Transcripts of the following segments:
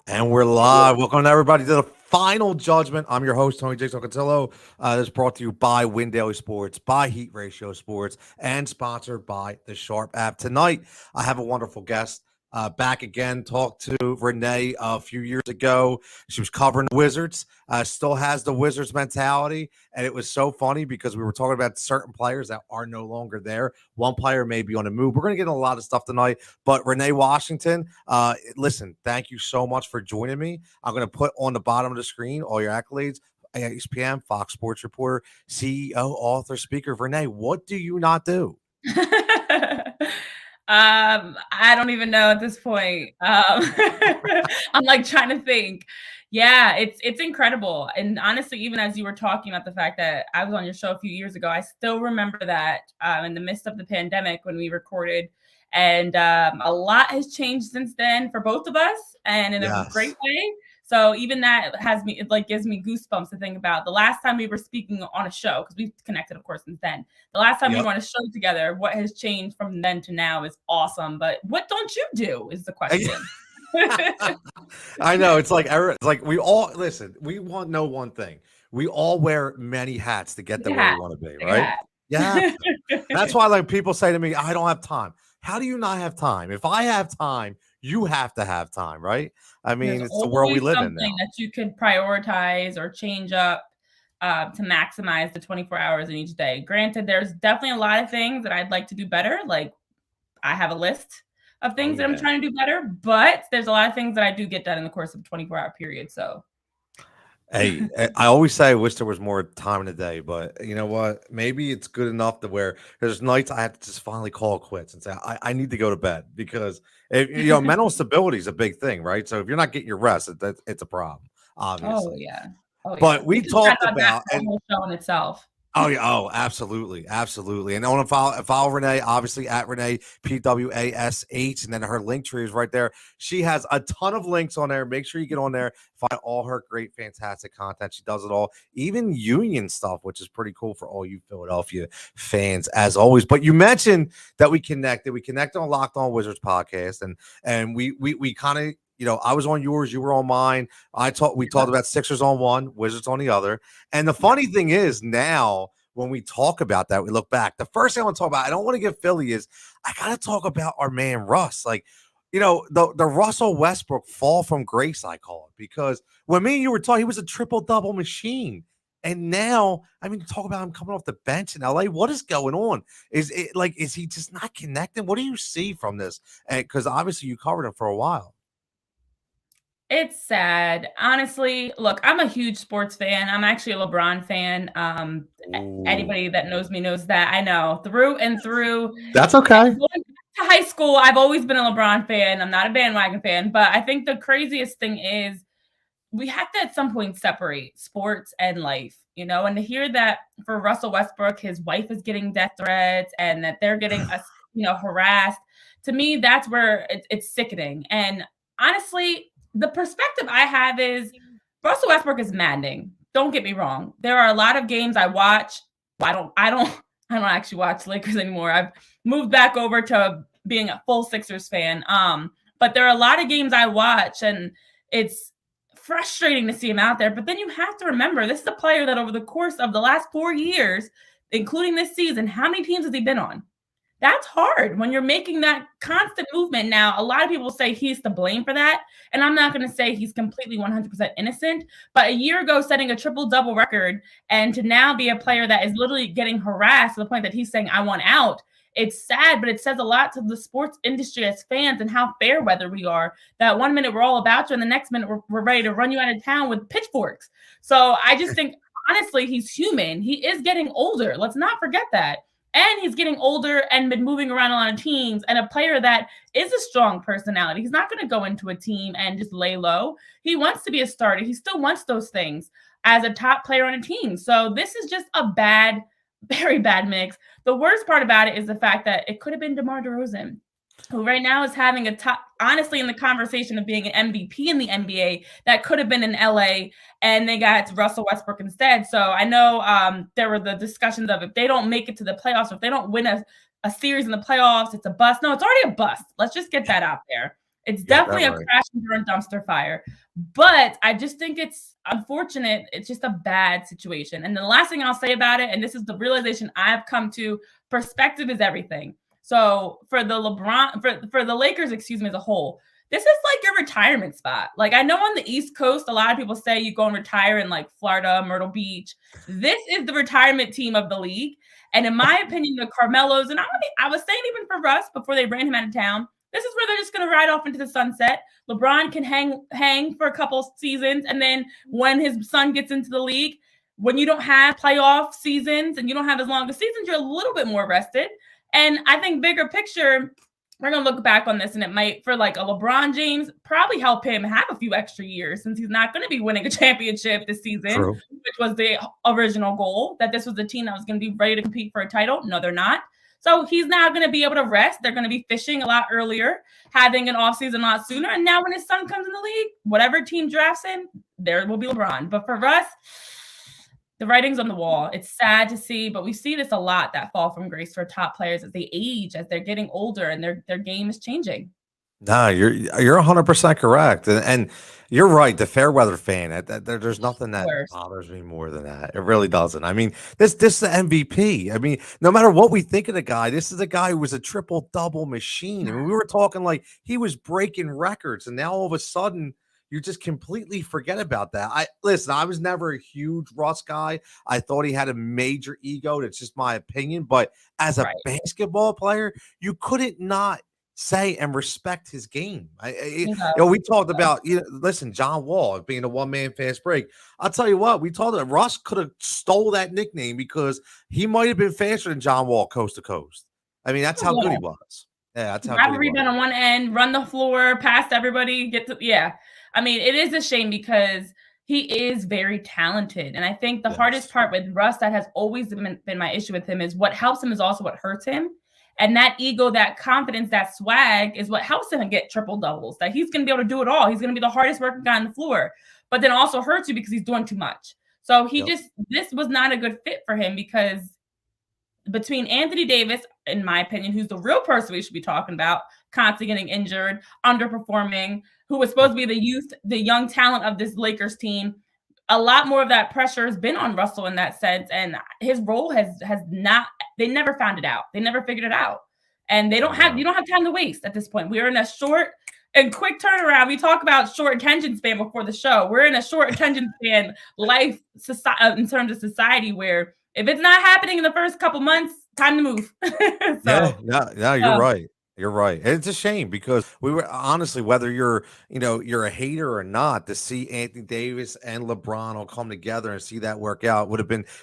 And we're live. Welcome everybody to the Final Judgment. I'm your host, Tony Jigsaw Cutillo. This is brought to you by Win Daily Sports, by Heat Ratio Sports, and sponsored by the Sharp app. Tonight, I have a wonderful guest back again. Talked to Renee a few years ago. She was covering the Wizards, still has the Wizards mentality. And it was so funny because we were talking about certain players that are no longer there. One player may be on the move. We're going to get into a lot of stuff tonight. But Renee Washington, listen, thank you so much for joining me. I'm going to put on the bottom of the screen all your accolades. ESPN, Fox Sports reporter, CEO, author, speaker. Renee, what do you not do? I don't even know at this point. I'm like trying to think. Yeah, it's incredible. And honestly, even as you were talking about the fact that I was on your show a few years ago, I still remember that in the midst of the pandemic when we recorded. And a lot has changed since then for both of us and in a great Yes. way. So even that has me, it like gives me goosebumps to think about the last time we were speaking on a show, because we've connected, of course, since then. The last time we Yep. were on a show together, what has changed from then to now is awesome. But what don't you do is the question. I know. It's like we all listen. We want know one thing. We all wear many hats to get to where we Yeah, want to be, take a right? hat. Yeah. That's why like people say to me, I don't have time. How do you not have time? If I have time, you have to have time, right? I There's mean, it's the world we always live in something now. that you could prioritize or change up to maximize the 24 hours in each day. Granted, there's definitely a lot of things that I'd like to do better. Like I have a list of Oh things that I'm yeah. trying to do better, but there's a lot of things that I do get done in the course of a 24-hour period. So Hey, I always say I wish there was more time in the day, but you know what? Maybe it's good enough to where there's nights I have to just finally call quits and say I need to go to bed because mental stability is a big thing, right? So if you're not getting your rest, it's a problem, oh obviously. yeah. Oh yeah. But We we can chat talked about that about for a and whole show in itself. oh yeah, oh absolutely, absolutely. And I want to follow Renee, obviously at Renee PWASH, and then her link tree is right there. She has a ton of links on there. Make sure you get on there, find all her great, fantastic content. She does it all, even union stuff, which is pretty cool for all you Philadelphia fans, as always. But you mentioned that we connected. We connected on Locked On Wizards podcast, and we kind of. I was on yours, you were on mine. We talked about Sixers on one, Wizards on the other. And the funny thing is now when we talk about that, we look back. The first thing I want to talk about, I don't want to get Philly, is I got to talk about our man Russ. Like, the Russell Westbrook fall from grace, I call it, because when me and you were talking, he was a triple double machine. And now, I mean, talk about him coming off the bench in LA. What is going on? Is he just not connecting? What do you see from this? And because obviously you covered him for a while. It's sad. Honestly, look, I'm a huge sports fan. I'm actually a LeBron fan. Ooh. Anybody that knows me knows that. I know through and through. That's okay. Going back to high school, I've always been a LeBron fan. I'm not a bandwagon fan, but I think the craziest thing is we have to at some point separate sports and life, and to hear that for Russell Westbrook, his wife is getting death threats and that they're getting us, harassed. To me, that's where it's sickening. And honestly, the perspective I have is Russell Westbrook is maddening. Don't get me wrong. There are a lot of games I watch. I don't actually watch Lakers anymore. I've moved back over to being a full Sixers fan. But there are a lot of games I watch, and it's frustrating to see him out there. But then you have to remember, this is a player that over the course of the last 4 years, including this season, how many teams has he been on? That's hard when you're making that constant movement. Now, a lot of people say he's to blame for that. And I'm not going to say he's completely 100% innocent. But a year ago, setting a triple double record and to now be a player that is literally getting harassed to the point that he's saying, I want out. It's sad, but it says a lot to the sports industry as fans and how fair weather we are. That 1 minute we're all about you, and the next minute we're ready to run you out of town with pitchforks. So I just think, honestly, he's human. He is getting older. Let's not forget that. And he's getting older and been moving around a lot of teams, and a player that is a strong personality. He's not going to go into a team and just lay low. He wants to be a starter. He still wants those things as a top player on a team. So this is just a bad, very bad mix. The worst part about it is the fact that it could have been DeMar DeRozan, who right now is having a top, honestly, in the conversation of being an MVP in the NBA, that could have been in LA, and they got Russell Westbrook instead. So I know there were the discussions of if they don't make it to the playoffs, or if they don't win a series in the playoffs, it's a bust. No, it's already a bust. Let's just get that out there. It's You got that definitely a right. crash and burn dumpster fire. But I just think it's unfortunate. It's just a bad situation. And the last thing I'll say about it, and this is the realization I've come to, perspective is everything. So for the Lakers, excuse me, as a whole, this is like your retirement spot. Like, I know on the East Coast, a lot of people say you go and retire in like Florida, Myrtle Beach. This is the retirement team of the league. And in my opinion, the Carmelos, and I was saying even for Russ before they ran him out of town, this is where they're just going to ride off into the sunset. LeBron can hang for a couple seasons, and then when his son gets into the league, when you don't have playoff seasons and you don't have as long as seasons, you're a little bit more rested. And I think bigger picture, we're going to look back on this, and it might, for like a LeBron James, probably help him have a few extra years, since he's not going to be winning a championship this season. True. Which was the original goal, that this was a team that was going to be ready to compete for a title. No, they're not. So he's now going to be able to rest. They're going to be fishing a lot earlier, having an offseason a lot sooner. And now when his son comes in the league, whatever team drafts him, there will be LeBron. But for Russ, the writing's on the wall. It's sad to see, but we see this a lot, that fall from grace for top players as they age, as they're getting older, and their game is changing. No, you're 100% correct, and you're right. The fair weather fan, there's nothing that Worse. bothers me more than that. It really doesn't. I mean, this is the MVP. I mean, no matter what we think of the guy, this is a guy who was a triple double machine. I mean, we were talking like he was breaking records, and now all of a sudden you just completely forget about that. I was never a huge Russ guy. I thought he had a major ego. That's just my opinion. But as a basketball player, you couldn't not say and respect his game. We talked about, listen, John Wall being a one-man fast break. I'll tell you what, we told him Russ could have stole that nickname because he might have been faster than John Wall coast to coast. I mean, that's how good he was. Yeah, that's how grab good a rebound on one end, run the floor, pass everybody, I mean, it is a shame because he is very talented. And I think the hardest part with Russ, that has always been my issue with him, is what helps him is also what hurts him. And that ego, that confidence, that swag is what helps him get triple doubles, that he's going to be able to do it all. He's going to be the hardest working guy on the floor, but then also hurts you because he's doing too much. So this was not a good fit for him, because between Anthony Davis, in my opinion, who's the real person we should be talking about, constantly getting injured, underperforming, who was supposed to be the young talent of this Lakers team, a lot more of that pressure has been on Russell in that sense. And his role has not, they never found it out. They never figured it out. And you don't have time to waste at this point. We're in a short and quick turnaround. We talk about short attention span before the show. We're in a short attention span life in terms of society, where if it's not happening in the first couple months, time to move. You're right. You're right. And it's a shame because we were honestly, whether you're a hater or not, to see Anthony Davis and LeBron all come together and see that work out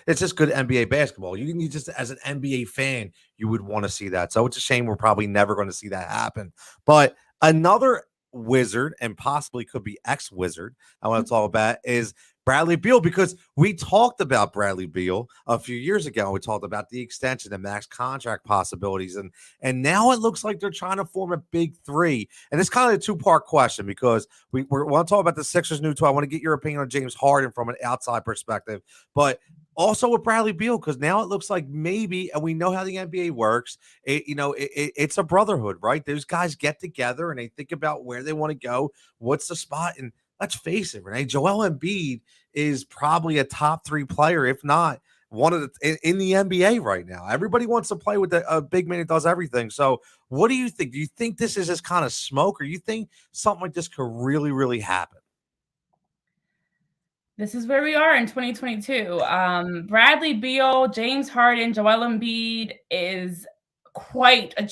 it's just good NBA basketball. You just, as an NBA fan, you would want to see that. So it's a shame we're probably never going to see that happen. But another wizard, and possibly could be ex-wizard, I want to talk about is Bradley Beal, because we talked about Bradley Beal a few years ago. We talked about the extension, the max contract possibilities, and now it looks like they're trying to form a big three. And it's kind of a two-part question, because we want to talk about the Sixers' new tour. I want to get your opinion on James Harden from an outside perspective, but also with Bradley Beal, because now it looks like maybe, and we know how the NBA works, it's a brotherhood, right? Those guys get together and they think about where they want to go, what's the spot, and let's face it, Renee, Joel Embiid is probably a top 3 player, if not one of the in the NBA right now. Everybody wants to play with a big man that does everything. So what do you think? Do you think this is just kind of smoke, or you think something like this could really, really happen? This is where we are in 2022. Bradley Beal, James Harden, Joel Embiid is quite a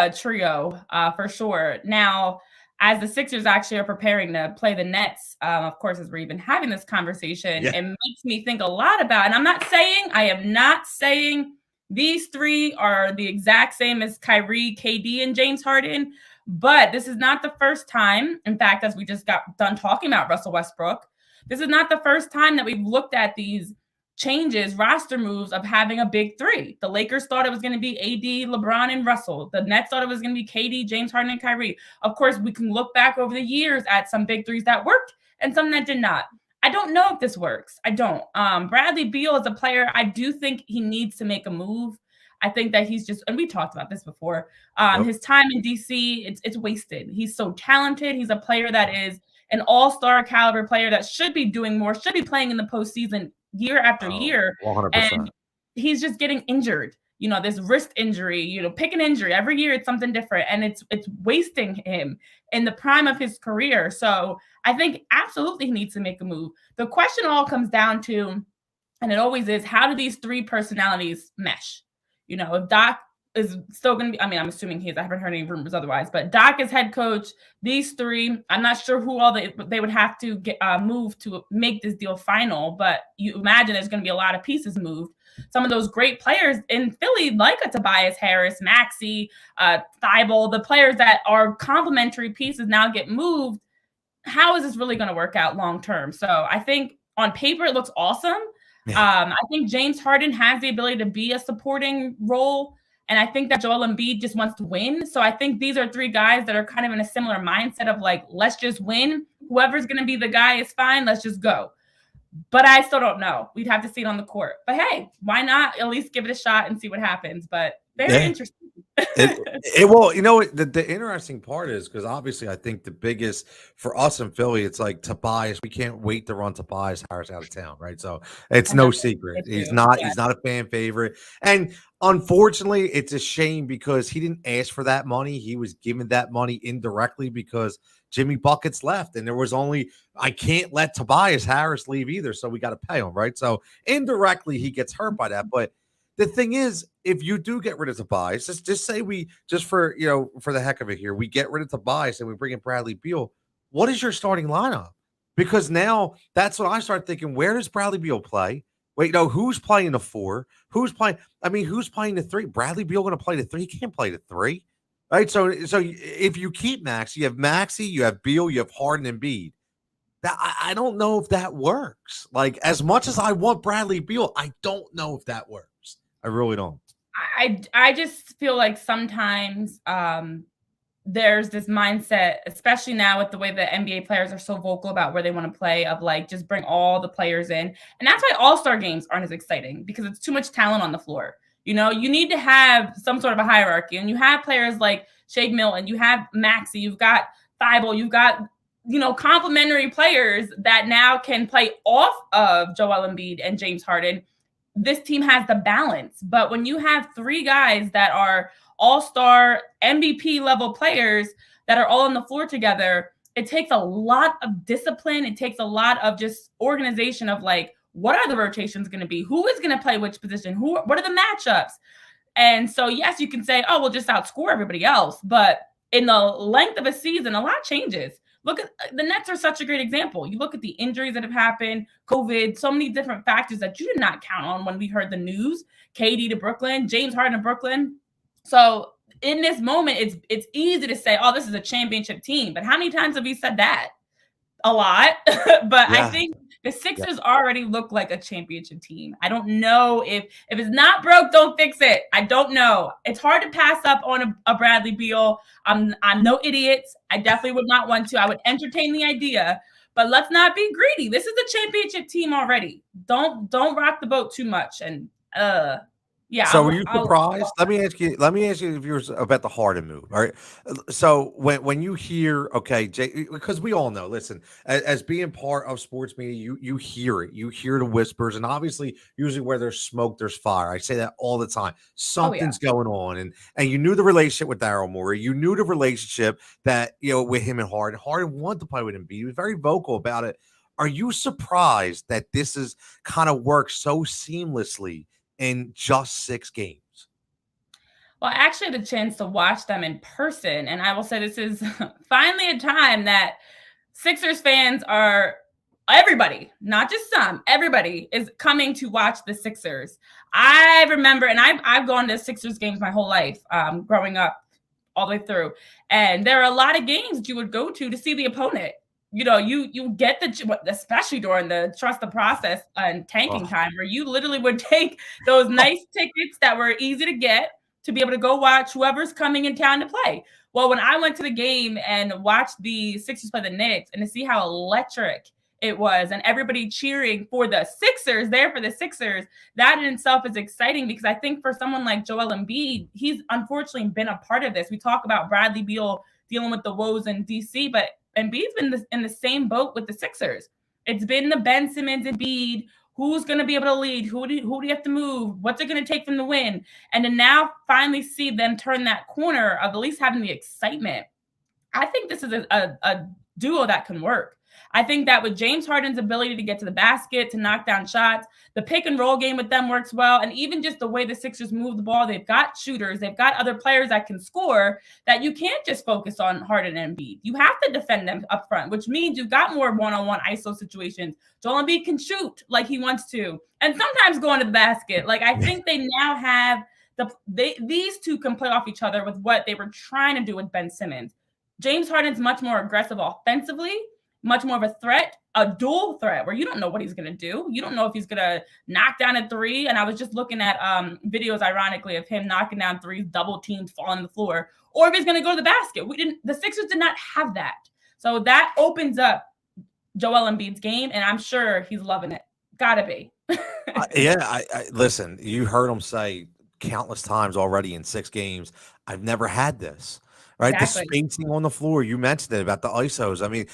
trio for sure. Now, as the Sixers actually are preparing to play the Nets, of course, as we're even having this conversation, it makes me think a lot about, and I am not saying these three are the exact same as Kyrie, KD, and James Harden, but this is not the first time. In fact, as we just got done talking about Russell Westbrook, this is not the first time that we've looked at these changes, roster moves of having a big three. The Lakers thought it was going to be AD, LeBron, and Russell. The Nets thought it was going to be KD, James Harden, and Kyrie. Of course, we can look back over the years at some big threes that worked and some that did not. I don't know if this works. I don't. Bradley Beal is a player, I do think he needs to make a move. I think that he's just, and we talked about this before, his time in DC, it's wasted. He's so talented. He's a player that is an all-star caliber player that should be doing more, should be playing in the postseason year after year. 100%. And he's just getting injured. This wrist injury, pick an injury. Every year it's something different. And it's wasting him in the prime of his career. So I think absolutely he needs to make a move. The question all comes down to, and it always is, how do these three personalities mesh? If Doc is still going to be, I mean, I'm assuming he is. I haven't heard any rumors otherwise, but Doc is head coach. These three, I'm not sure who all they would have to get move to make this deal final, but you imagine there's going to be a lot of pieces moved. Some of those great players in Philly, like a Tobias Harris, Maxey, Thibault, the players that are complementary pieces now get moved. How is this really going to work out long term? So I think on paper it looks awesome. Yeah. I think James Harden has the ability to be a supporting role. And I think that Joel Embiid just wants to win. So I think these are three guys that are kind of in a similar mindset of like, let's just win. Whoever's going to be the guy is fine. Let's just go. But I still don't know. We'd have to see it on the court. But hey, why not at least give it a shot and see what happens? But very interesting. It will. The interesting part is, because obviously I think the biggest for us in Philly, it's like Tobias. We can't wait to run Tobias Harris out of town, right? So it's no secret. He's not a fan favorite. And unfortunately, it's a shame because he didn't ask for that money. He was given that money indirectly because Jimmy Buckets left, and there was only, I can't let Tobias Harris leave either, so we got to pay him, right? So indirectly, he gets hurt by that. But the thing is, if you do get rid of Tobias, just say for the heck of it here, we get rid of Tobias and we bring in Bradley Beal. What is your starting lineup? Because now that's what I start thinking. Where does Bradley Beal play? Wait, no, who's playing the 4? Who's playing the 3? Bradley Beal going to play the 3? He can't play the 3. Right, so if you keep Max, you have Maxey, you have Beal, you have Harden and Embiid. That I don't know if that works. Like, as much as I want Bradley Beal, I don't know if that works. I really don't. I just feel like sometimes there's this mindset, especially now with the way the NBA players are so vocal about where they want to play, of like, just bring all the players in. And that's why all-star games aren't as exciting, because it's too much talent on the floor. You need to have some sort of a hierarchy, and you have players like Shake Milton, you have Maxey, you've got Thibault, you've got, complementary players that now can play off of Joel Embiid and James Harden. This team has the balance. But when you have three guys that are all-star MVP level players that are all on the floor together, it takes a lot of discipline. It takes a lot of just organization of like, what are the rotations going to be? Who is going to play which position? What are the matchups? And so, yes, you can say, oh, we'll just outscore everybody else. But in the length of a season, a lot changes. Look at the Nets are such a great example. You look at the injuries that have happened, COVID, so many different factors that you did not count on when we heard the news. KD to Brooklyn, James Harden to Brooklyn. So in this moment, it's easy to say, oh, this is a championship team. But how many times have we said that? A lot. But yeah. I think the Sixers already look like a championship team. I don't know if it's not broke, don't fix it. I don't know. It's hard to pass up on a Bradley Beal. I'm no idiot. I definitely would not want to. I would entertain the idea, but let's not be greedy. This is a championship team already. Don't rock the boat too much. And yeah. So were you surprised? Let me ask you if you were about the Harden move. All right. So when you hear, okay, Jay, because we all know, listen, as being part of sports media, you hear it. You hear the whispers, and obviously, usually where there's smoke, there's fire. I say that all the time. Something's going on, and you knew the relationship with Daryl Morey. You knew the relationship that with him and Harden. Harden wanted to play with Embiid. He was very vocal about it. Are you surprised that this is kind of worked so seamlessly in just 6 games? Well, I actually had a chance to watch them in person, and I will say this is finally a time that Sixers fans are, everybody, not just some, everybody is coming to watch the Sixers. I remember, and I've gone to Sixers games my whole life, growing up all the way through, and there are a lot of games that you would go to see the opponent. You get especially during the trust the process and tanking time, where you literally would take those nice tickets that were easy to get to be able to go watch whoever's coming in town to play. Well, when I went to the game and watched the Sixers play the Knicks, and to see how electric it was, and everybody cheering for the Sixers, there for the Sixers, that in itself is exciting because I think for someone like Joel Embiid, he's unfortunately been a part of this. We talk about Bradley Beal dealing with the woes in DC, but Embiid's been in the same boat with the Sixers. It's been the Ben Simmons Embiid. Who's going to be able to lead? Who do you have to move? What's it going to take from the win? And to now finally see them turn that corner of at least having the excitement, I think this is a duo that can work. I think that with James Harden's ability to get to the basket, to knock down shots, the pick and roll game with them works well. And even just the way the Sixers move the ball, they've got shooters, they've got other players that can score, that you can't just focus on Harden and Embiid. You have to defend them up front, which means you've got more one-on-one ISO situations. Joel Embiid can shoot like he wants to, and sometimes go into the basket. Like, I think they now have these two can play off each other with what they were trying to do with Ben Simmons. James Harden's much more aggressive offensively, much more of a threat, a dual threat where you don't know what he's going to do. You don't know if he's going to knock down a three. And I was just looking at videos, ironically, of him knocking down threes, double teams, falling on the floor, or if he's going to go to the basket. The Sixers did not have that. So that opens up Joel Embiid's game, and I'm sure he's loving it. Gotta be. Listen, you heard him say countless times already in 6 games, I've never had this. Right, exactly. The spacing on the floor. You mentioned it about the ISOs. I mean,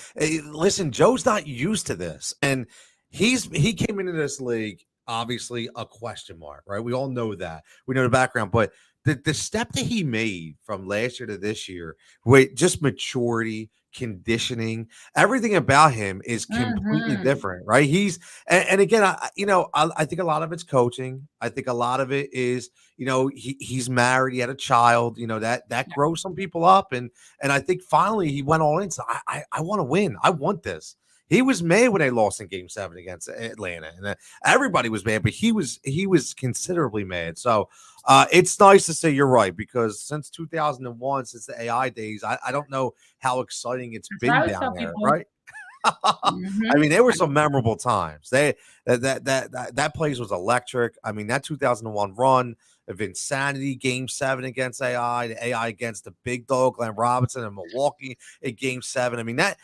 listen, Joe's not used to this, and he came into this league obviously a question mark. Right, we all know that. We know the background, but the step that he made from last year to this year, with just maturity, conditioning, everything about him is completely different, right? And again, I think a lot of it's coaching. I think a lot of it is, he's married, he had a child, that grows some people up. And I think finally he went all in. So I want to win. I want this. He was mad when they lost in Game 7 against Atlanta, and everybody was mad, but he was considerably mad. So it's nice to say you're right, because since 2001, since the AI days, I don't know how exciting it's been down there, right? I mean, there were some memorable times. That place was electric. I mean, that 2001 run of insanity, Game 7 against AI, the AI against the big dog Glenn Robinson in Milwaukee in Game 7. I mean, that.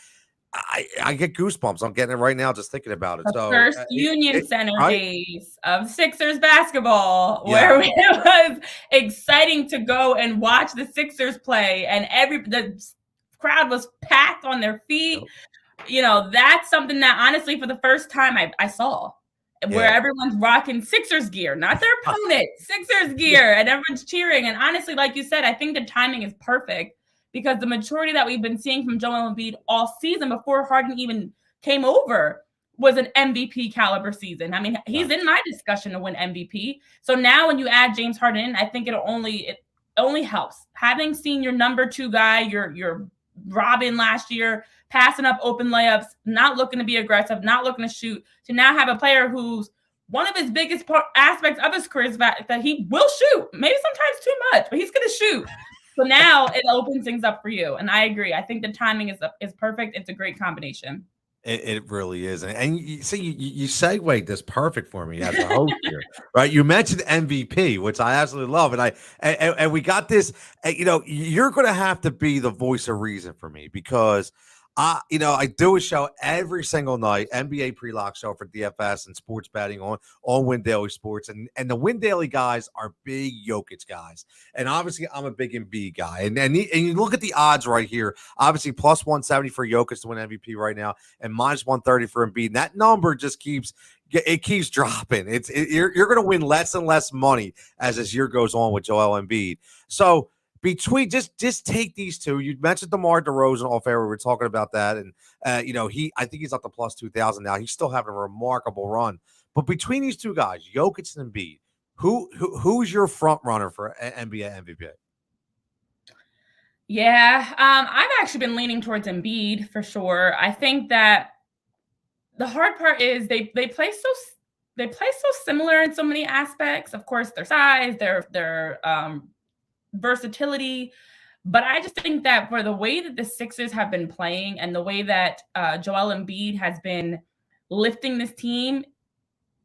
I get goosebumps. I'm getting it right now just thinking about it. The first Union Center days of Sixers basketball, where it was exciting to go and watch the Sixers play, and the crowd was packed on their feet. That's something that honestly, for the first time, I saw, where everyone's rocking Sixers gear, not their opponent, Sixers gear, and everyone's cheering. And honestly, like you said, I think the timing is perfect, because the maturity that we've been seeing from Joel Embiid all season before Harden even came over was an MVP caliber season. I mean, he's in my discussion to win MVP. So now when you add James Harden in, I think it only helps. Having seen your number 2 guy, your Robin last year, passing up open layups, not looking to be aggressive, not looking to shoot, to now have a player who's one of his biggest aspects of his career is that he will shoot, maybe sometimes too much, but he's going to shoot. So now it opens things up for you. And I agree. I think the timing is perfect. It's a great combination. It really is. And you see, you segued this perfect for me as a host here, right? You mentioned MVP, which I absolutely love. And we got this, you're going to have to be the voice of reason for me, because I do a show every single night, NBA pre-lock show for DFS and sports betting on Win Daily Sports. And the Win Daily guys are big Jokic guys. And obviously I'm a big Embiid guy. And you look at the odds right here, obviously plus 170 for Jokic to win MVP right now, and minus 130 for Embiid. And that number just keeps dropping. You're going to win less and less money as this year goes on with Joel Embiid. So between just take these two. You mentioned DeMar DeRozan off air. We were talking about that, and I think he's up to plus 2,000 now. He's still having a remarkable run. But between these two guys, Jokic and Embiid, who's your front runner for NBA MVP? Yeah, I've actually been leaning towards Embiid for sure. I think that the hard part is they play so similar in so many aspects. Of course, their size, their versatility, but I just think that for the way that the Sixers have been playing and the way that Joel Embiid has been lifting this team,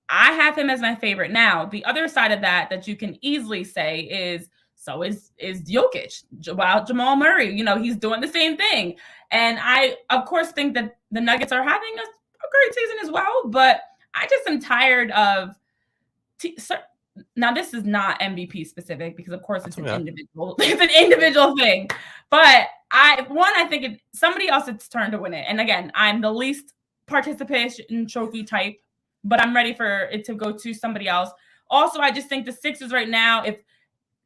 I have him as my favorite. Now, the other side of that you can easily say is Jokic, Jamal Murray. He's doing the same thing, and I of course think that the Nuggets are having a great season as well, but I just am tired of. Now, this is not MVP specific because, of course, it's an individual. It's an individual thing. But I think somebody else it's turn to win it. And again, I'm the least participation trophy type, but I'm ready for it to go to somebody else. Also, I just think the Sixers right now, if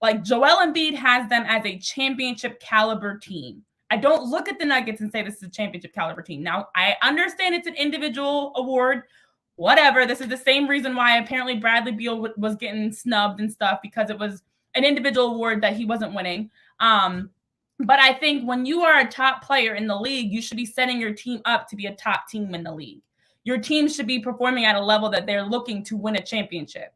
like Joel Embiid has them as a championship caliber team. I don't look at the Nuggets and say this is a championship caliber team. Now, I understand it's an individual award, whatever. This is the same reason why apparently Bradley Beal was getting snubbed and stuff, because it was an individual award that he wasn't winning. But I think when you are a top player in the league, you should be setting your team up to be a top team in the league. Your team should be performing at a level that they're looking to win a championship.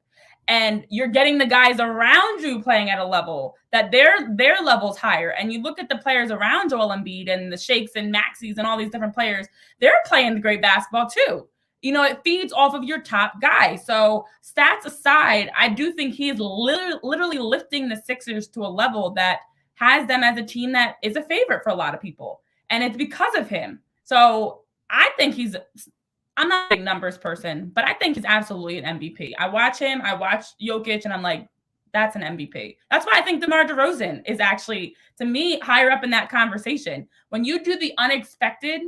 And you're getting the guys around you playing at a level that their level's higher. And you look at the players around Joel Embiid and the Shakes and Maxis and all these different players, they're playing great basketball too. You know, it feeds off of your top guy. So stats aside, I do think he's literally lifting the Sixers to a level that has them as a team that is a favorite for a lot of people. And it's because of him. So I think I'm not a big numbers person, but I think he's absolutely an MVP. I watch him, I watch Jokic, and I'm like, that's an MVP. That's why I think DeMar DeRozan is actually, to me, higher up in that conversation. When you do the unexpected,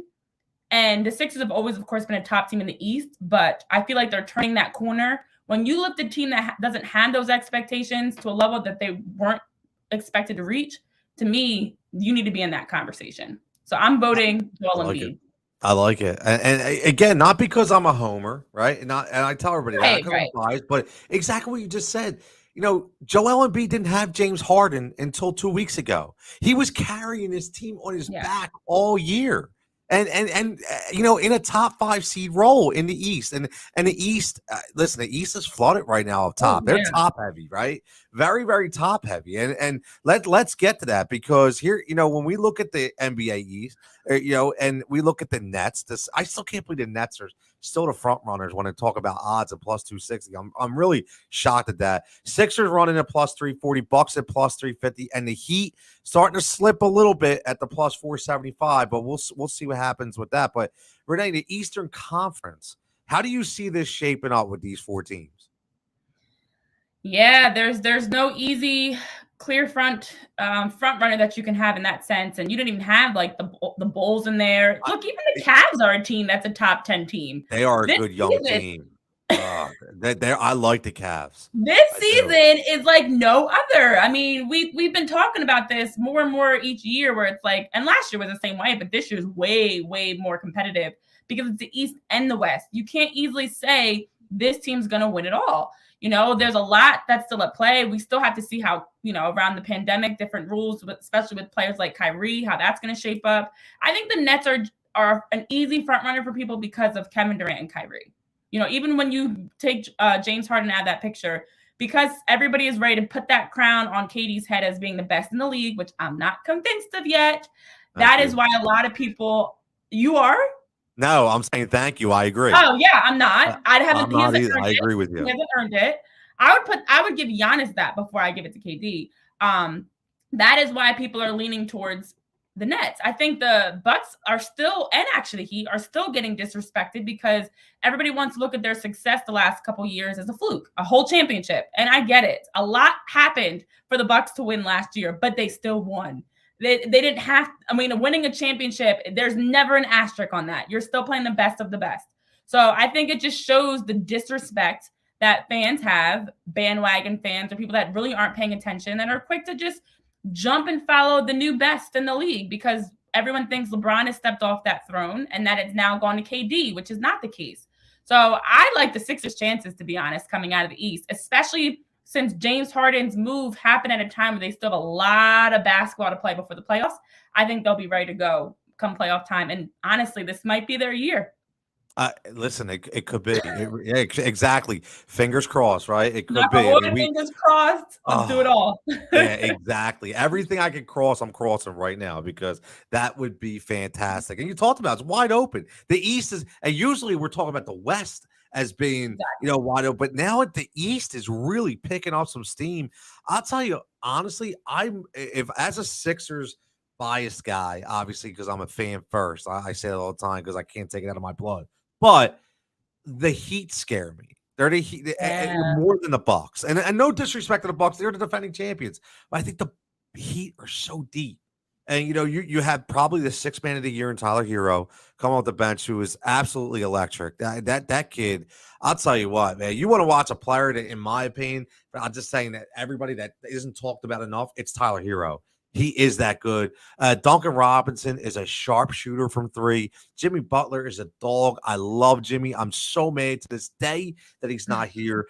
and the Sixers have always, of course, been a top team in the East, but I feel like they're turning that corner. When you lift a team that doesn't have those expectations to a level that they weren't expected to reach, to me, you need to be in that conversation. So I'm voting Joel Embiid. I like it. And again, not because I'm a homer, right? And I tell everybody that because I'm biased, but exactly what you just said. You know, Joel Embiid didn't have James Harden until 2 weeks ago. He was carrying his team on his back all year. And you know, in a top 5 seed role in the East. And the East, listen, the East is flooded right now up top. They're top heavy, right? Very, very top heavy. And let's get to that, because here, you know, when we look at the NBA East, you know, and we look at the Nets, I still can't believe the Nets are still the front runners when they talk about odds at plus 260. I'm really shocked at that. Sixers running at plus 340, Bucks at plus 350, and the Heat starting to slip a little bit at the plus 475. But we'll see what happens with that. But Renee, the Eastern Conference, how do you see this shaping up with these 4 teams? Yeah, there's no easy clear front runner that you can have in that sense, and you don't even have like the Bulls in there. Look, even the Cavs are a team that's a top 10 team. They are a good young team. I like the Cavs. This season is like no other. I mean, we've been talking about this more and more each year, where it's like, and last year was the same way, but this year is way more competitive because it's the East and the West. You can't easily say this team's going to win it all. You know, there's a lot that's still at play. We still have to see how, you know, around the pandemic, different rules, especially with players like Kyrie, how that's going to shape up. I think the Nets are an easy front runner for people because of Kevin Durant and Kyrie. You know, even when you take James Harden out of that picture, because everybody is ready to put that crown on KD's head as being the best in the league, which I'm not convinced of yet. That is why a lot of people, you are? No, I'm saying thank you. I agree. Oh yeah, I'm not. I haven't. I'm not either. I agree with you. He hasn't earned it. I would give Giannis that before I give it to KD. That is why people are leaning towards the Nets. I think the Bucks are still, and actually Heat are still getting disrespected because everybody wants to look at their success the last couple years as a fluke, a whole championship. And I get it. A lot happened for the Bucks to win last year, but they still won. They didn't have, I mean, winning a championship, there's never an asterisk on that. You're still playing the best of the best. So I think it just shows the disrespect that fans have, bandwagon fans or people that really aren't paying attention and are quick to just jump and follow the new best in the league because everyone thinks LeBron has stepped off that throne and that it's now gone to KD, which is not the case. So I like the Sixers' chances, to be honest, coming out of the East, especially since James Harden's move happened at a time where they still have a lot of basketball to play before the playoffs. I think they'll be ready to go come playoff time. And honestly, this might be their year. Listen, it could be. Exactly. Fingers crossed, right? It could be. Fingers crossed. Let's do it all. Yeah, exactly. Everything I can cross, I'm crossing right now because that would be fantastic. And you talked about it's wide open. The East is, and usually we're talking about the West as being, you know, wide open. But now the East is really picking up some steam. I'll tell you, honestly, if as a Sixers biased guy, obviously, because I'm a fan first, I say it all the time because I can't take it out of my blood. but the Heat scare me. They're the Heat Yeah. more than the Bucks, and no disrespect to the Bucks, they're the defending champions. But I think the Heat are so deep, and you have probably the sixth man of the year in Tyler Hero come off the bench, who is absolutely electric. That kid, I'll tell you what, man. You want to watch a player that, in my opinion, I'm just saying that everybody that isn't talked about enough, it's Tyler Hero. He is that good. Duncan Robinson is a sharpshooter from three. Jimmy Butler is a dog. I love Jimmy. I'm so mad to this day that he's not here.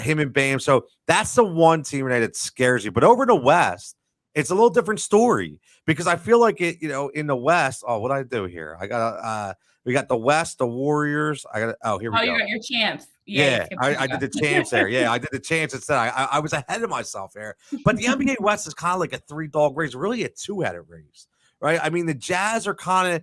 Him and Bam. So that's the one team, Renee, that scares you. But over in the West, it's a little different story because I feel like it, in the West. Oh, what do I do here? We got the West, the Warriors. Here we Oh, you go. got your champs. Yeah, I did the chance there. Yeah, I did the chance instead. I was ahead of myself there. But the NBA West is kind of like a three-dog race, really a two-headed race, right? I mean, the Jazz are kind of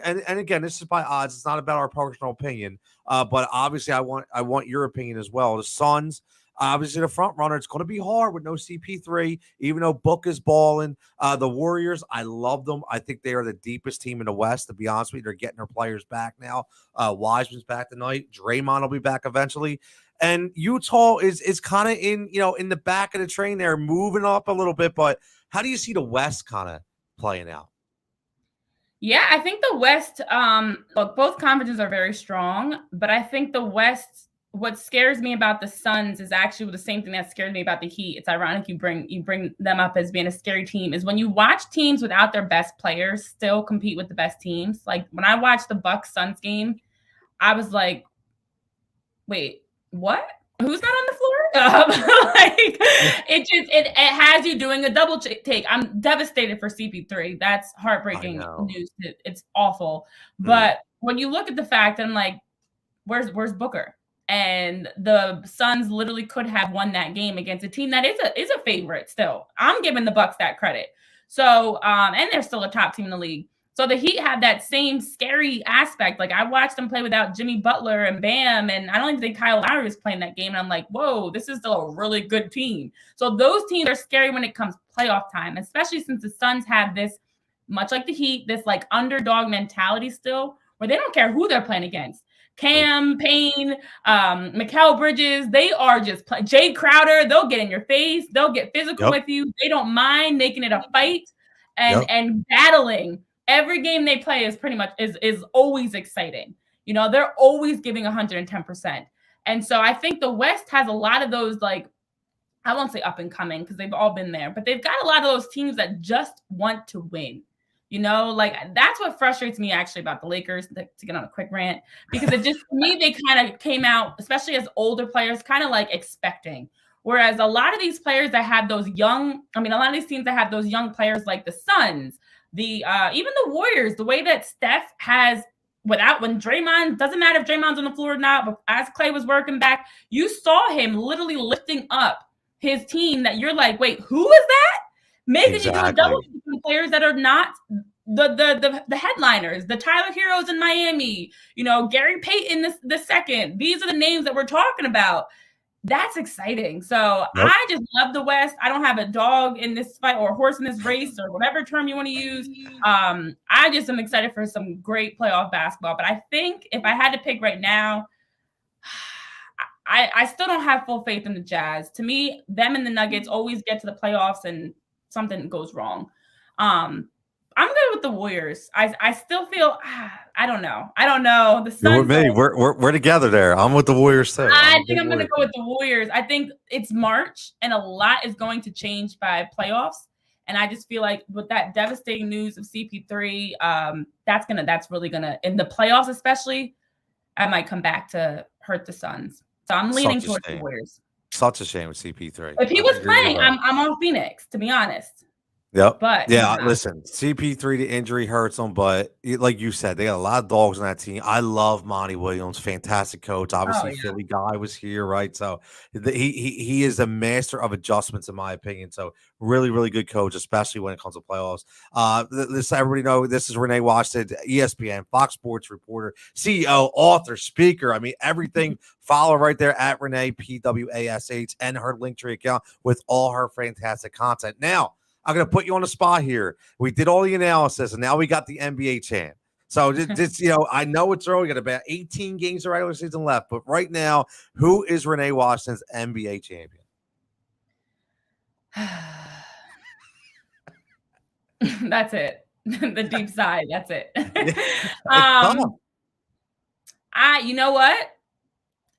and again, this is by odds. It's not about our personal opinion, but obviously, I want your opinion as well. The Suns, obviously, the front runner. It's going to be hard with no CP3, even though Book is balling. The Warriors, I love them. I think they are the deepest team in the West. To be honest with you, they're getting their players back now. Wiseman's back tonight. Draymond will be back eventually. And Utah is kind of in the back of the train there, moving up a little bit. But how do you see the West kind of playing out? Yeah, I think the West, look, both conferences are very strong, but I think the West, what scares me about the Suns is actually the same thing that scares me about the Heat. It's ironic you bring them up as being a scary team, is when you watch teams without their best players still compete with the best teams. Like when I watched the Bucks Suns game, I was like, wait, what? Who's not on the floor? It has you doing a double take. I'm devastated for CP3. That's heartbreaking news. It's awful. But when you look at the fact, I'm like, where's Booker? And the Suns literally could have won that game against a team that is a favorite still. I'm giving the Bucks that credit. So, and they're still a top team in the league. So the Heat have that same scary aspect. Like I watched them play without Jimmy Butler and Bam, and I don't even think Kyle Lowry was playing that game. And I'm like, whoa, this is still a really good team. So those teams are scary when it comes playoff time, especially since the Suns have this, much like the Heat, this like underdog mentality still, where they don't care who they're playing against. Cam, Payne, Mikal Bridges, they are just Jay Crowder, they'll get in your face, they'll get physical with you. They don't mind making it a fight and battling. Every game they play is pretty much is always exciting. They're always giving 110%. And so I think the West has a lot of those, like, I won't say up and coming because they've all been there, but they've got a lot of those teams that just want to win. Like that's what frustrates me actually about the Lakers, to get on a quick rant, because it just, to me, they kind of came out, especially as older players, kind of like expecting. Whereas a lot of these players that have those young, a lot of these teams that have those young players like the Suns, even the Warriors, the way that Steph has, when Draymond, doesn't matter if Draymond's on the floor or not, but as Clay was working back, you saw him literally lifting up his team that you're like, wait, who is that? Making you do a double with players that are not the headliners, the Tyler Heroes in Miami, Gary Payton the second. These are the names that we're talking about. That's exciting. So I just love the West. I don't have a dog in this fight or a horse in this race or whatever term you want to use. I just am excited for some great playoff basketball. But I think if I had to pick right now, I still don't have full faith in the Jazz. To me, them and the Nuggets always get to the playoffs and something goes wrong. I'm good with the Warriors. I still feel I don't know. The Suns. You're with me. We're together there. I'm with the Warriors too. I think I'm going to go with the Warriors. I think it's March and a lot is going to change by playoffs. And I just feel like with that devastating news of CP3, that's really gonna, in the playoffs especially, I might come back to hurt the Suns. So I'm leaning towards the Warriors. Such a shame with CP3. If he was playing, I'm on Phoenix, to be honest. Yep. But listen, CP3, the injury hurts them, but like you said, they got a lot of dogs on that team. I love Monty Williams, fantastic coach. Obviously, Philly guy was here, right? So he is a master of adjustments, in my opinion. So really, really good coach, especially when it comes to playoffs. Everybody know this is Renee Washington, ESPN, Fox Sports reporter, CEO, author, speaker. Everything. Follow right there at Renee PWASH and her Linktree account with all her fantastic content. Now, I'm going to put you on the spot here. We did all the analysis, and now we got the NBA champ. So this, I know it's early, got about 18 games of regular season left, but right now, who is Renee Washington's NBA champion? That's it. The deep sigh. That's it. It's tough. You know what?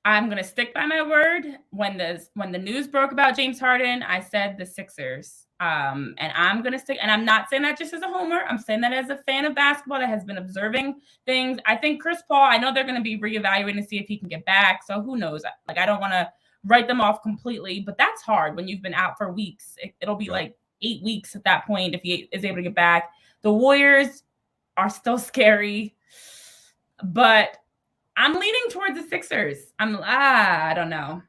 I'm gonna stick by my word. When the news broke about James Harden, I said the Sixers. And I'm gonna stick. And I'm not saying that just as a homer. I'm saying that as a fan of basketball that has been observing things. I think Chris Paul. I know they're gonna be reevaluating to see if he can get back. So who knows? Like, I don't want to write them off completely, but that's hard when you've been out for weeks. It'll be like 8 weeks at that point if he is able to get back. The Warriors are still scary, but I'm leaning towards the Sixers. I don't know.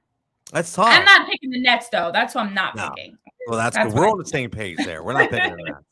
That's tough. I'm not picking the Nets, though. That's what I'm not picking. Well, that's good. We're on the same page there. We're not picking the Nets.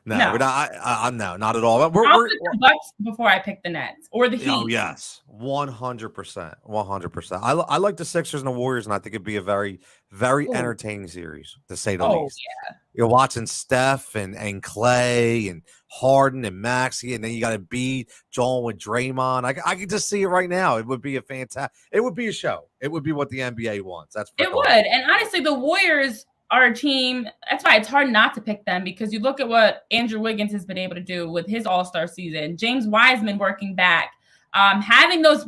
No, we're not. I'm not at all. I'll pick the Bucks before I pick the Nets or the Heat. Oh yes, 100%, 100%. I like the Sixers and the Warriors, and I think it'd be a very, very entertaining series, to say the least. Yeah. You're watching Steph and Clay and Harden and Maxey, and then you got to beat Joel with Draymond. I can just see it right now. It would be a fantastic. It would be a show. It would be what the NBA wants. That's for it would. And honestly, the Warriors are a team. That's why it's hard not to pick them, because you look at what Andrew Wiggins has been able to do with his All-Star season. James Wiseman working back, having those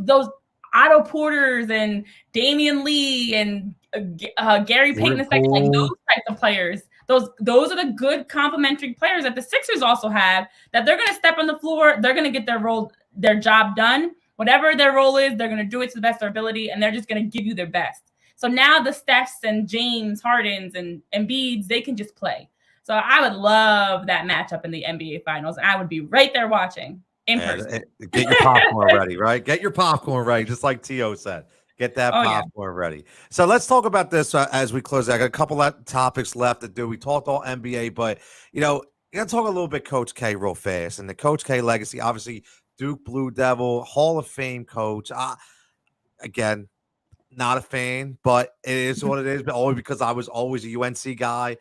Otto Porters and Damian Lee and Gary Payton II, like those types of players. Those are the good complementary players that the Sixers also have, that they're going to step on the floor. They're going to get their job done. Whatever their role is, they're going to do it to the best of their ability, and they're just going to give you their best. So now the Stephs and James Hardens and Embiids, they can just play. So I would love that matchup in the NBA Finals, and I would be right there watching in person. Get your popcorn ready, right? Get your popcorn ready, just like T.O. said. Get that popcorn ready. So let's talk about this as we close. I got a couple of topics left to do. We talked all NBA, but, you got to talk a little bit Coach K real fast. And the Coach K legacy, obviously, Duke Blue Devil, Hall of Fame coach. Again, not a fan, but it is what it is. But only because I was always a UNC guy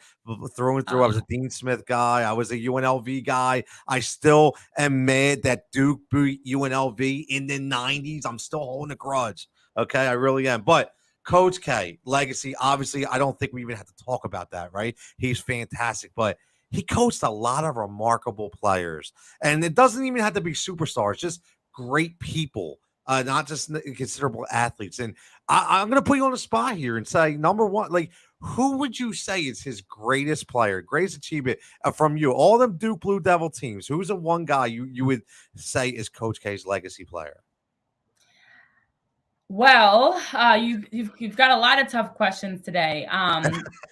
through and through. I was a Dean Smith guy. I was a UNLV guy. I still am mad that Duke beat UNLV in the 90s. I'm still holding a grudge. Okay, I really am. But Coach K, legacy, obviously, I don't think we even have to talk about that, right? He's fantastic, but he coached a lot of remarkable players. And it doesn't even have to be superstars, just great people, not just considerable athletes. And I'm going to put you on the spot here and say, number one, like, who would you say is his greatest player, greatest achievement from you? All them Duke Blue Devil teams, who's the one guy you would say is Coach K's legacy player? Well, you've got a lot of tough questions today.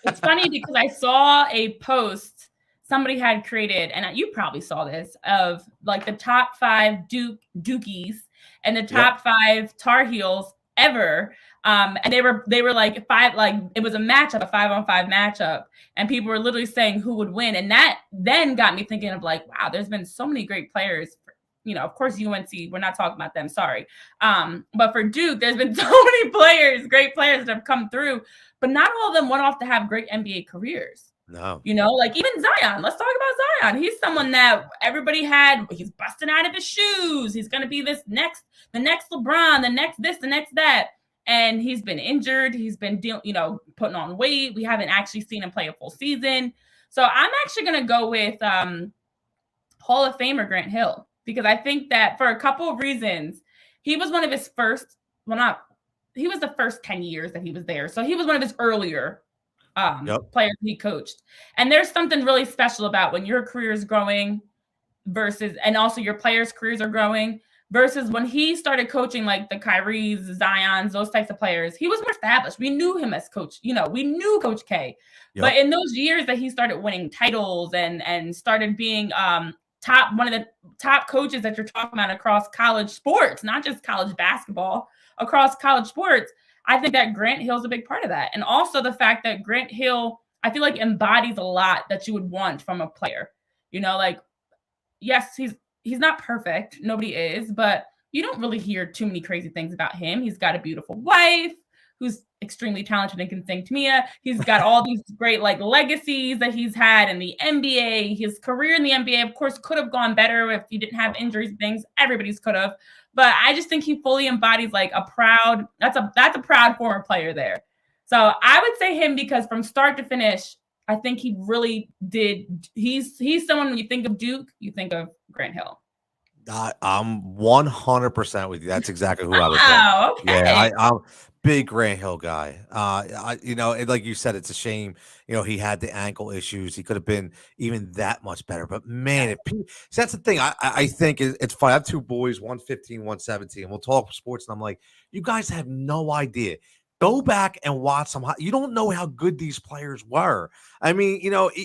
It's funny because I saw a post somebody had created, and you probably saw this, of like the top 5 Dukies and the top 5 Tar Heels ever. And they were like 5, like it was a 5-on-5 matchup, and people were literally saying who would win. And that then got me thinking of like, wow, there's been so many great players. Of course, UNC, we're not talking about them, sorry. But for Duke, there's been so many players, great players that have come through, but not all of them went off to have great NBA careers. No. Like even Zion, let's talk about Zion. He's someone that everybody he's busting out of his shoes. He's going to be the next LeBron, the next this, the next that. And he's been injured. He's been, putting on weight. We haven't actually seen him play a full season. So I'm actually going to go with Hall of Famer Grant Hill, because I think that for a couple of reasons, he was one of his first, he was the first 10 years that he was there. So he was one of his earlier players he coached. And there's something really special about when your career is growing and also your players' careers are growing, versus when he started coaching like the Kyries, Zions, those types of players. He was more established. We knew him as coach. We knew Coach K. Yep. But in those years that he started winning titles and started being one of the top coaches that you're talking about across college sports, not just college basketball, across college sports, I think that Grant Hill's a big part of that. And also the fact that Grant Hill, I feel like, embodies a lot that you would want from a player. Like, yes, he's not perfect. Nobody is, but you don't really hear too many crazy things about him. He's got a beautiful wife who's extremely talented and can sing Tamia. He's got all these great like legacies that he's had in the NBA. His career in the NBA, of course, could have gone better if he didn't have injuries and things. Everybody's could have. But I just think he fully embodies like that's a proud former player there. So I would say him because from start to finish, I think he really did. He's someone when you think of Duke, you think of Grant Hill. I'm 100% with you. That's exactly who I would pick. Oh, okay. Yeah, I'm big Grant Hill guy. Like you said, it's a shame. He had the ankle issues. He could have been even that much better. But man, that's the thing. I think it's fun. I have two boys, 115, 117. And we'll talk sports, and I'm like, you guys have no idea. Go back and watch some. You don't know how good these players were. I mean,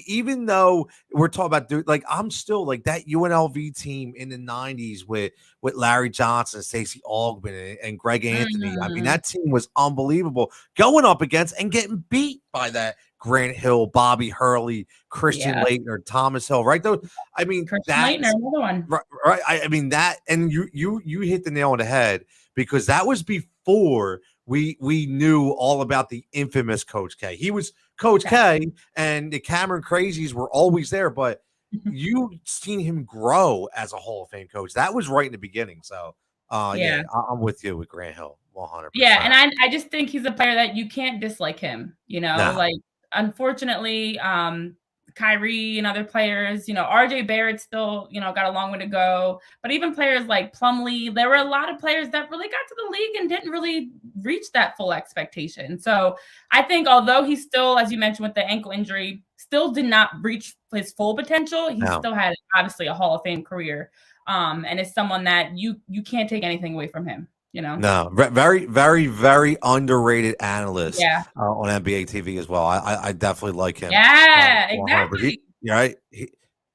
even though we're talking about dude, like I'm still like that UNLV team in the '90s with Larry Johnson, Stacey Augmon, and Greg Anthony. I mean, that team was unbelievable. Going up against and getting beat by that Grant Hill, Bobby Hurley, Christian Laettner, Thomas Hill. Right? Though, I mean, Christian Laettner, another one. Right. I mean that, and you hit the nail on the head because that was before we knew all about the infamous Coach K. He was Coach K, and the Cameron Crazies were always there, but you seen him grow as a Hall of Fame coach. That was right in the beginning. So, I'm with you with Grant Hill, 100%. Yeah, and I just think he's a player that you can't dislike him. Like unfortunately, Kyrie and other players, RJ Barrett still, got a long way to go. But even players like Plumlee, there were a lot of players that really got to the league and didn't really reach that full expectation. So I think although he still, as you mentioned with the ankle injury, still did not reach his full potential, he still had obviously a Hall of Fame career. And is someone that you can't take anything away from him. No, very, very, very underrated analyst on NBA TV as well. I definitely like him. Yeah, exactly. Right.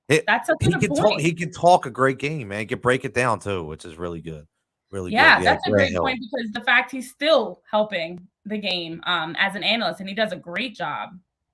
That's a good point. He can talk a great game, man. He can break it down too, which is really good. Really good. Yeah, that's a great point because the fact he's still helping the game as an analyst, and he does a great job.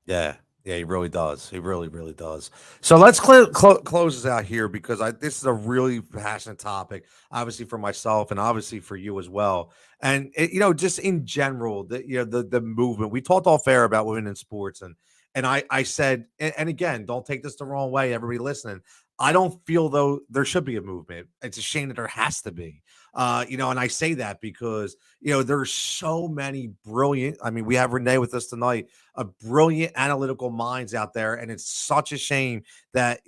Yeah. Yeah, he really does. He really, really does. So let's close this out here because this is a really passionate topic, obviously for myself and obviously for you as well. And just in general, the movement. We talked off air about women in sports, and I said, and again, don't take this the wrong way, everybody listening. I don't feel though there should be a movement. It's a shame that there has to be. And I say that because there's so many brilliant. I mean, we have Renee with us tonight, a brilliant analytical minds out there, and it's such a shame that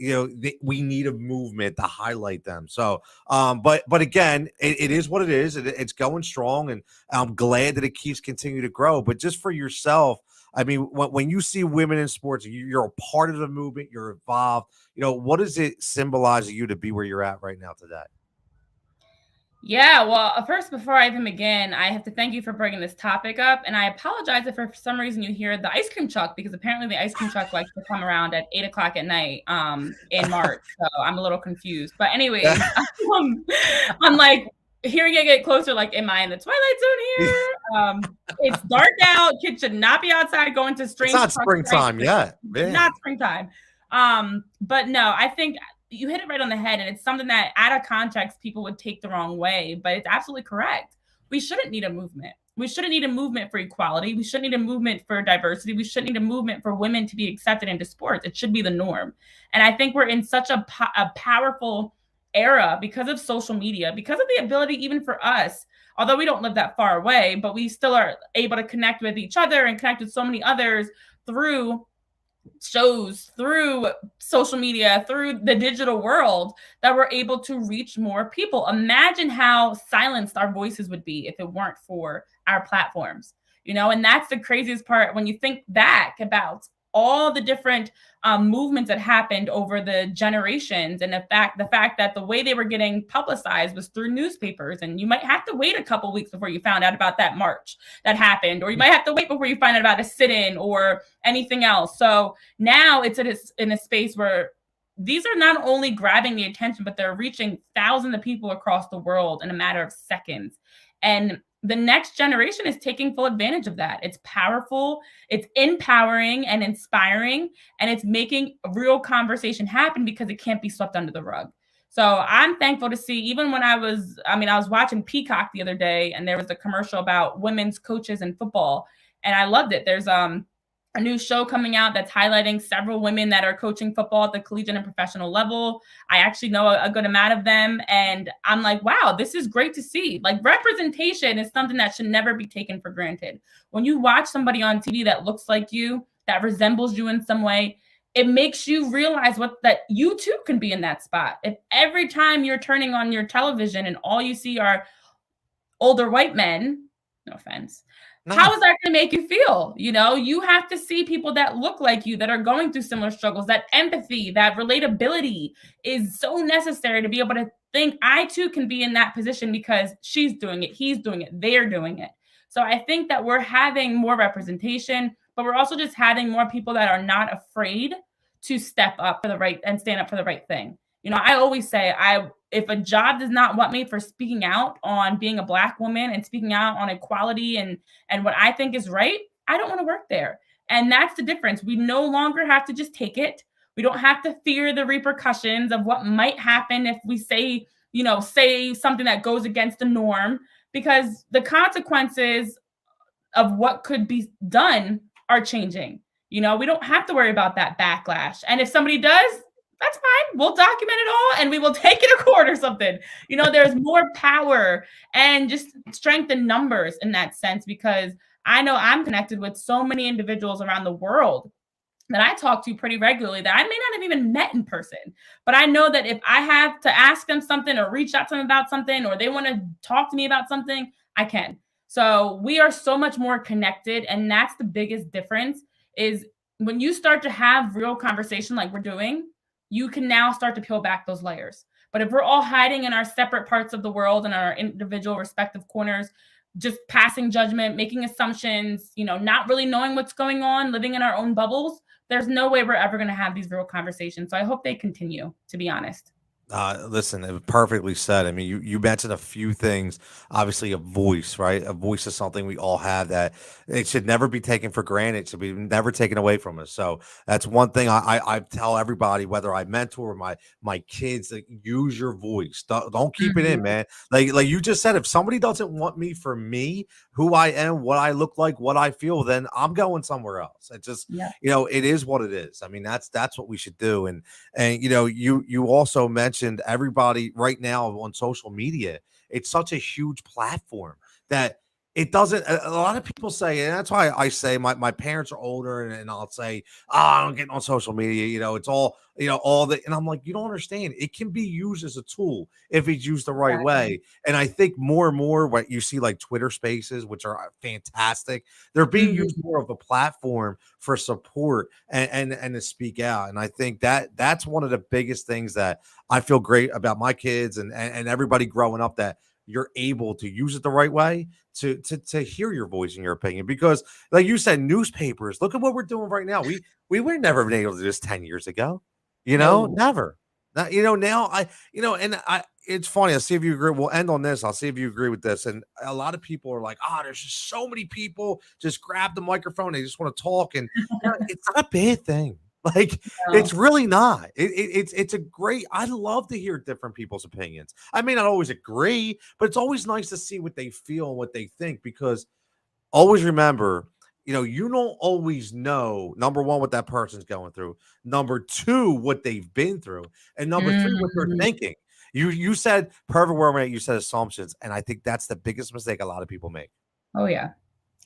we need a movement to highlight them. So, but again, it is what it is. It's going strong, and I'm glad that it keeps continuing to grow. But just for yourself, I mean, when you see women in sports, you're a part of the movement. You're involved. What does it symbolize to you to be where you're at right now today? Yeah, well, first, before I even begin, I have to thank you for bringing this topic up. And I apologize if for some reason you hear the ice cream truck, because apparently the ice cream truck likes to come around at 8:00 at night in March. So I'm a little confused. But anyways, I'm like hearing it get closer, like, am I in the Twilight Zone here? It's dark out. Kids should not be outside going to strange. It's not springtime yet. Not springtime. But no, I think you hit it right on the head, and it's something that out of context people would take the wrong way, but it's absolutely correct. We shouldn't need a movement. We shouldn't need a movement for equality. We shouldn't need a movement for diversity. We shouldn't need a movement for women to be accepted into sports. It should be the norm. And I think we're in such a powerful era because of social media, because of the ability even for us, although we don't live that far away, but we still are able to connect with each other and connect with so many others through shows, through social media, through the digital world, that we're able to reach more people. Imagine how silenced our voices would be if it weren't for our platforms, and that's the craziest part when you think back about all the different movements that happened over the generations, and the fact that the way they were getting publicized was through newspapers, and you might have to wait a couple weeks before you found out about that march that happened, or you might have to wait before you find out about a sit-in or anything else. So now it's in a space where these are not only grabbing the attention, but they're reaching thousands of people across the world in a matter of seconds. And the next generation is taking full advantage of that. It's powerful, it's empowering and inspiring, and it's making a real conversation happen because it can't be swept under the rug. So I'm thankful to see, even when I was watching Peacock the other day, and there was a commercial about women's coaches in football, and I loved it. There's a new show coming out that's highlighting several women that are coaching football at the collegiate and professional level. I actually know a good amount of them. And I'm like, wow, this is great to see. Like, representation is something that should never be taken for granted. When you watch somebody on TV that looks like you, that resembles you in some way, it makes you realize that you too can be in that spot. If every time you're turning on your television and all you see are older white men, no offense, how No. is that going to make you feel? You have to see people that look like you, that are going through similar struggles. That empathy, that relatability is so necessary to be able to think, I too can be in that position because she's doing it, he's doing it, they're doing it. So I think that we're having more representation, but we're also just having more people that are not afraid to step up for the right and stand up for the right thing. I always say, if a job does not want me for speaking out on being a Black woman and speaking out on equality and what I think is right, I don't want to work there. And that's the difference. We no longer have to just take it. We don't have to fear the repercussions of what might happen if we say something that goes against the norm, because the consequences of what could be done are changing. We don't have to worry about that backlash. And if somebody does, that's fine. We'll document it all and we will take it to court or something. There's more power and just strength in numbers in that sense, because I know I'm connected with so many individuals around the world that I talk to pretty regularly that I may not have even met in person. But I know that if I have to ask them something or reach out to them about something, or they want to talk to me about something, I can. So we are so much more connected. And that's the biggest difference, is when you start to have real conversation like we're doing, you can now start to peel back those layers. But if we're all hiding in our separate parts of the world and our individual respective corners, just passing judgment, making assumptions, not really knowing what's going on, living in our own bubbles, there's no way we're ever going to have these real conversations. So I hope they continue, to be honest. Listen, it was perfectly said. I mean, you mentioned a few things. Obviously, a voice, right? A voice is something we all have that it should never be taken for granted. It should be never taken away from us. So that's one thing I tell everybody, whether I mentor my kids, that use your voice. Don't keep it in, Mhm. man. Like you just said, if somebody doesn't want me for me, who I am, what I look like, what I feel, then I'm going somewhere else. It just, Yeah. it is what it is. I mean, that's what we should do. And you also mentioned everybody right now on social media. It's such a huge platform that it doesn't. A lot of people say, and that's why I say my parents are older, and I'll say, oh, I don't get on social media. It's all all the, and I'm like, you don't understand. It can be used as a tool if it's used the right Exactly. way. And I think more and more what you see, like Twitter Spaces, which are fantastic, they're being used Mhm. more of a platform for support and to speak out. And I think that's one of the biggest things that I feel great about my kids and everybody growing up, that you're able to use it the right way to hear your voice and your opinion. Because like you said, newspapers, look at what we're doing right now. We were never been able to do this 10 years ago. No. Never. Now and I it's funny. I'll see if you agree. We'll end on this. I'll see if you agree with this. And a lot of people are like, there's just so many people just grab the microphone. They just want to talk. And it's not a bad thing. Like, it's No. really not. It's a great. I love to hear different people's opinions. I may not always agree, but it's always nice to see what they feel and what they think, because always remember, you don't always know, number one, what that person's going through, number two, what they've been through, and number three, what they're Mhm. thinking. You said perfect word, mate. You said assumptions, and I think that's the biggest mistake a lot of people make. Oh yeah.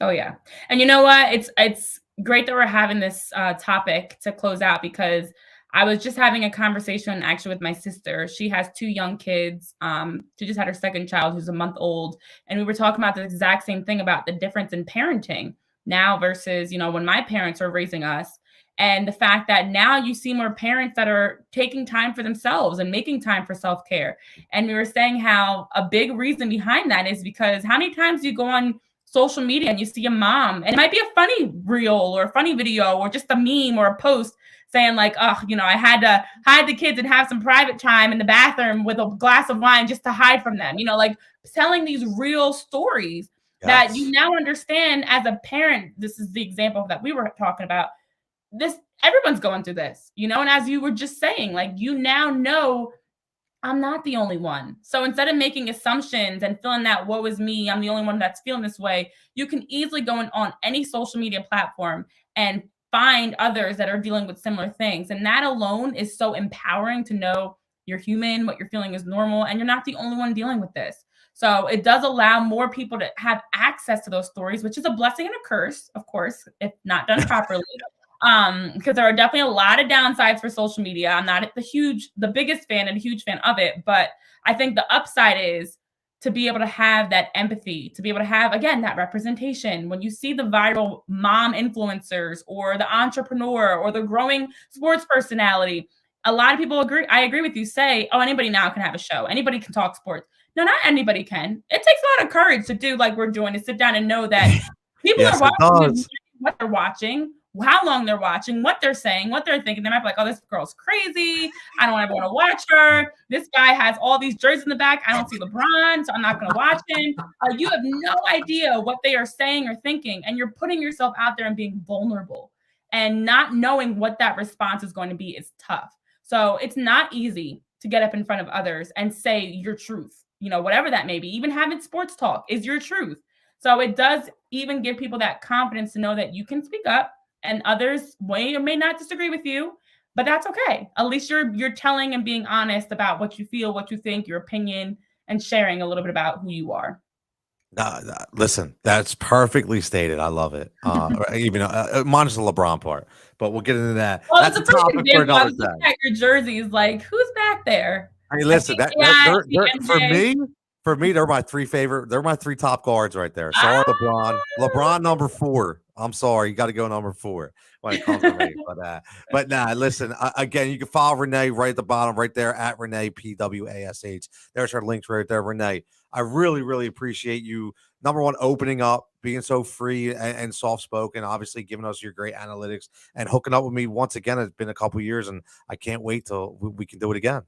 Oh yeah. And you know what? It's great that we're having this topic to close out, because I was just having a conversation actually with my sister. She has two young kids. She just had her second child, who's a month old, and we were talking about the exact same thing about the difference in parenting now versus when my parents were raising us. And the fact that now you see more parents that are taking time for themselves and making time for self care. And we were saying how a big reason behind that is because how many times do you go on social media and you see a mom, and it might be a funny reel or a funny video or just a meme or a post saying like, oh, I had to hide the kids and have some private time in the bathroom with a glass of wine just to hide from them, like telling these real stories that you Yes. now understand as a parent. This is the example that we were talking about. This, everyone's going through this, and as you were just saying, like, you now know I'm not the only one. So instead of making assumptions and feeling that woe is me, I'm the only one that's feeling this way, you can easily go on any social media platform and find others that are dealing with similar things. And that alone is so empowering to know you're human, what you're feeling is normal, and you're not the only one dealing with this. So it does allow more people to have access to those stories, which is a blessing and a curse, of course, if not done properly. Because there are definitely a lot of downsides for social media. I'm not the biggest fan and a huge fan of it, but I think the upside is to be able to have that empathy, to be able to have, again, that representation. When you see the viral mom influencers or the entrepreneur or the growing sports personality, a lot of people agree. I agree with you, say, oh, anybody now can have a show. Anybody can talk sports. No, not anybody can. It takes a lot of courage to do like we're doing, to sit down and know that people Yes, are it watching does. what they're watching, how long they're watching, what they're saying, what they're thinking. They might be like, oh, this girl's crazy. I don't ever want to watch her. This guy has all these jerseys in the back. I don't see LeBron, so I'm not going to watch him. You have no idea what they are saying or thinking, and you're putting yourself out there and being vulnerable. And not knowing what that response is going to be is tough. So it's not easy to get up in front of others and say your truth, whatever that may be. Even having sports talk is your truth. So it does even give people that confidence to know that you can speak up, and others may or may not disagree with you, but that's okay. At least you're telling and being honest about what you feel, what you think, your opinion, and sharing a little bit about who you are. Listen, that's perfectly stated. I love it. Even minus the LeBron part, but we'll get into that. Well, That's a the first topic for example, I another was looking day. at your jerseys, like, who's back there? Hey, I listen, see that AI, I see they're MJ. for me, they're my three top guards right there. Sorry, LeBron. LeBron number 4. I'm sorry, you got to go number 4 when it comes to me. But nah, listen. Again, you can follow Renee right at the bottom, right there at Renee PWASH. There's her links right there, Renee. I really, really appreciate you. Number one, opening up, being so free and soft spoken, obviously giving us your great analytics and hooking up with me once again. It's been a couple years, and I can't wait till we can do it again.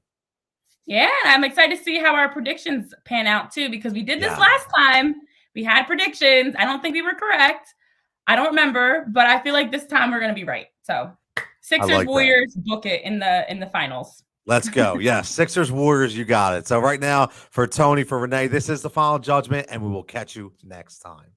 Yeah, I'm excited to see how our predictions pan out too, because we did this Yeah. last time. We had predictions. I don't think we were correct. I don't remember, but I feel like this time we're going to be right. So, Sixers like that. Warriors, book it in the finals. Let's go. Yeah, Sixers Warriors, you got it. So right now, for Tony, for Renee, this is the Final Judgment, and we will catch you next time.